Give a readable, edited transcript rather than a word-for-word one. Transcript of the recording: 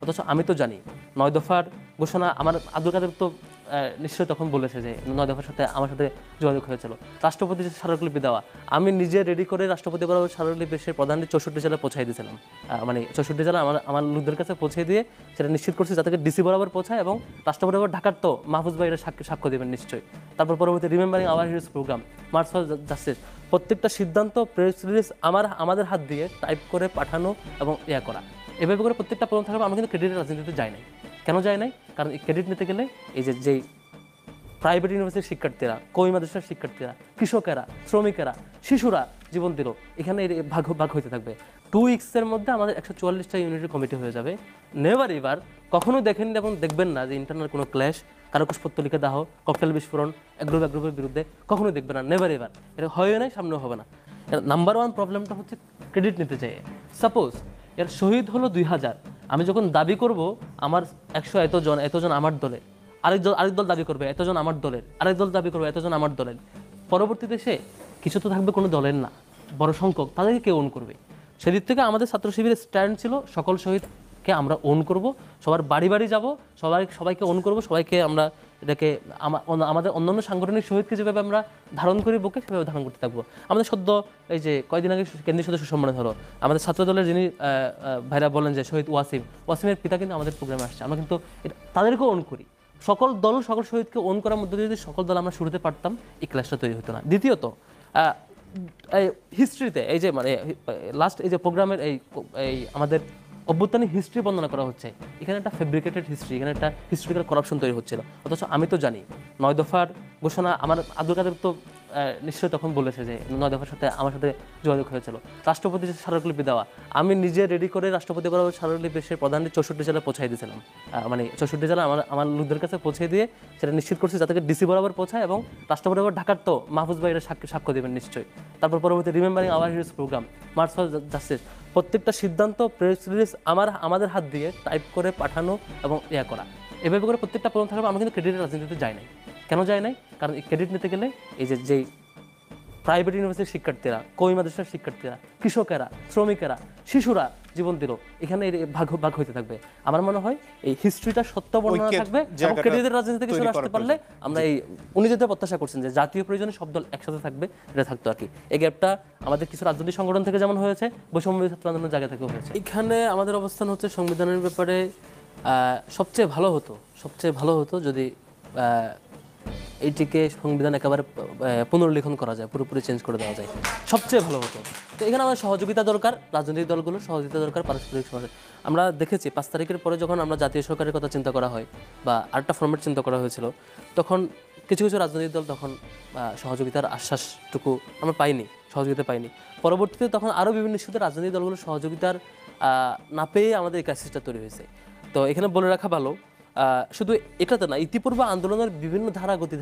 অথচ আমি তো জানি ৯ দফার ঘোষণা আমার আব্দুল কাদের তো নিশ্চয়ই তখন বলেছে যে ৯ দফার সাথে আমার সাথে যোগাযোগ হয়েছিল। রাষ্ট্রপতি যে স্মারকলিপি দেওয়া, আমি নিজে রেডি করে রাষ্ট্রপতি বরাবর স্মারকলিপি সে প্রধানমন্ত্রী 64 জেলায় পৌঁছাই দিয়েছিলাম। মানে 64 জেলা আমার লোকদের কাছে পৌঁছে দিয়ে সেটা নিশ্চিত করছি যাতে ডিসি বরাবর পৌঁছায়, এবং রাষ্ট্রপতি বরাবর ঢাকার তো মাহফুজ ভাই এটা সাক্ষ্য দেবেন নিশ্চয়ই। তারপর পরবর্তী remembering our heroes program, march for justice, প্রত্যেকটা সিদ্ধান্ত প্রেস রিলিজ আমাদের হাত দিয়ে টাইপ করে পাঠানো এবং করা, এভাবে করে প্রত্যেকটা প্রোগ্রাম থাকবে। আমি কিন্তু ক্রেডিটের রাজনীতিতে যাই নাই। কেন যায় নাই? কারণ এই ক্রেডিট নিতে গেলে এই যেই প্রাইভেট ইউনিভার্সিটির শিক্ষার্থীরা, কমি মাদ্রাসার শিক্ষার্থীরা, কৃষকেরা, শ্রমিকেরা, শিশুরা জীবন দিল, এখানে ভাগ হইতে থাকবে। 2 উইকসের মধ্যে আমাদের 144টা ইউনিটের কমিটি হয়ে যাবে। নেভার এভার কখনো দেখেন এবং দেখবেন না যে ইন্টারনাল কোনো ক্ল্যাশ, কারো কুশপত্র লিখে দাহ, ককটেল বিস্ফোরণ এক গ্রুপের বিরুদ্ধে, কখনো দেখবেন না। নেভার এভার এটা হয় নাই, সামনেও হবে না। নাম্বার 1 প্রবলেমটা হচ্ছে ক্রেডিট নিতে চাই। সাপোজ এর শহীদ হলো 2000, আমি যখন দাবি করব আমার 100 এতজন আমার দলের, আরেক দল দাবি করবে এতজন আমার দলের, আরেক দল দাবি করবে এতজন আমার দলের, পরবর্তীতে সে কিছু তো থাকবে কোনো দলের না, বড় সংখ্যক, তাদেরকে কে ওন করবে? সেদিক থেকে আমাদের ছাত্র শিবিরের স্ট্যান্ড ছিল সকল শহীদকে আমরা ওন করব, সবার বাড়ি বাড়ি যাব, সবাইকে ওন করব, সবাইকে আমরা এটাকে আমাদের অন্যান্য সাংগঠনিক শহীদকে যেভাবে আমরা ধারণ করি বুকে, সেভাবে ধারণ করতে থাকবো। আমাদের সদ্য এই যে কয়েকদিন আগে কেন্দ্রীয় সদস্য সম্মানিত হলো, আমাদের ছাত্র দলের যিনি ভাইরা বলেন যে শহীদ ওয়াসিমের পিতা কিন্তু আমাদের প্রোগ্রামে আসছে। আমরা কিন্তু তাদেরকেও ওন করি। সকল দল সকল শহীদকে ওন করার মধ্যে দিয়ে যদি সকল দল আমরা শুরুতে পারতাম, এই ক্লাসটা তৈরি হতো না। দ্বিতীয়ত হিস্ট্রিতে এই যে মানে লাস্ট এই যে প্রোগ্রামের এই আমাদের অভ্যুত্থানের হিস্ট্রি বর্ণনা করা হচ্ছে, এখানে একটা ফেব্রিকেটেড হিস্ট্রি, এখানে একটা হিস্ট্রিক্যাল করাপশন তৈরি হচ্ছিল। অথচ আমি তো জানি ৯ দফার ঘোষণা আমার আব্দুল কাদের তো নিশ্চয়ই তখন বলেছে যে ৯ দফার সাথে আমার সাথে যোগাযোগ হয়েছিল। রাষ্ট্রপতি যে স্মারকলিপি দেওয়া, আমি নিজে রেডি করে রাষ্ট্রপতি বরাবর স্মারকলিপি সে প্রধানমন্ত্রী 64 জেলায় পৌঁছাই দিয়েছিলাম। মানে 64 জেলা আমার লোকদের কাছে পৌঁছে দিয়ে সেটা নিশ্চিত করছি যাতে ডিসি বরাবর পৌঁছায়, এবং রাষ্ট্রপতি বরাবর ঢাকার তো মাহফুজ ভাই এটা সাক্ষ্য দেবেন নিশ্চয়ই। তারপর পরবর্তী remembering our heroes program, march for justice, প্রত্যেকটা সিদ্ধান্ত প্রেস রিলিজ আমাদের হাত দিয়ে টাইপ করে পাঠানো এবং করা, এভাবে করে প্রত্যেকটা প্রোগ্রাম থাকবে। আমি কিন্তু ক্রেডিটের রাজনীতিতে যাই নাই। কেন যায় নাই? কারণ এই ক্রেডিট নিতে গেলে এই যেই প্রাইভেট ইউনিভার্সিটির শিক্ষার্থীরা, কমি মাদ্রাসার শিক্ষার্থীরা, কৃষকেরা, শ্রমিকেরা, শিশুরা জীবন দিল, এখানে ভাগ হইতে থাকবে। আমার মনে হয় এই হিস্ট্রিটা সত্য বর্ণনা থাকবে, এবং ক্রেডিটের রাজনীতি থেকে সরে আসতে পারলে আমরা এই উনি যেটা প্রত্যাশা করছেন যে জাতীয় প্রয়োজনে সব দল একসাথে থাকবে, এটা থাকতো আর কি। এই গ্যাপটা আমাদের কিছু রাজনৈতিক সংগঠন থেকে যেমন হয়েছে, বৈষম্য ছাত্র আন্দোলনের জায়গা থেকেও হয়েছে। এখানে আমাদের অবস্থান হচ্ছে সংবিধানের ব্যাপারে সবচেয়ে ভালো হতো যদি এইটিকে সংবিধান একেবারে পুনর্লিখন করা যায়, পুরোপুরি চেঞ্জ করে দেওয়া যায়, সবচেয়ে ভালো হতো। তো এখানে আমাদের সহযোগিতা দরকার, রাজনৈতিক দলগুলোর সহযোগিতা দরকার, পারস্পরিক সহযোগিতা। আমরা দেখেছি 5 তারিখের পরে যখন আমরা জাতীয় সরকারের কথা চিন্তা করা হয় বা আরেকটা ফরম্যাট চিন্তা করা হয়েছিল, তখন কিছু রাজনৈতিক দল তখন সহযোগিতার আশ্বাসটুকু আমরা পাইনি, সহযোগিতা পাইনি। পরবর্তীতে তখন আরও বিভিন্ন ইস্যুতে রাজনৈতিক দলগুলোর সহযোগিতার না পেয়ে আমাদের এই ক্রাইসিসটা তৈরি হয়েছে। তো এখানে বলে রাখা ভালো, শুধু এটাতে না, ইতিপূর্বে আন্দোলনের বিভিন্ন ধারা গতি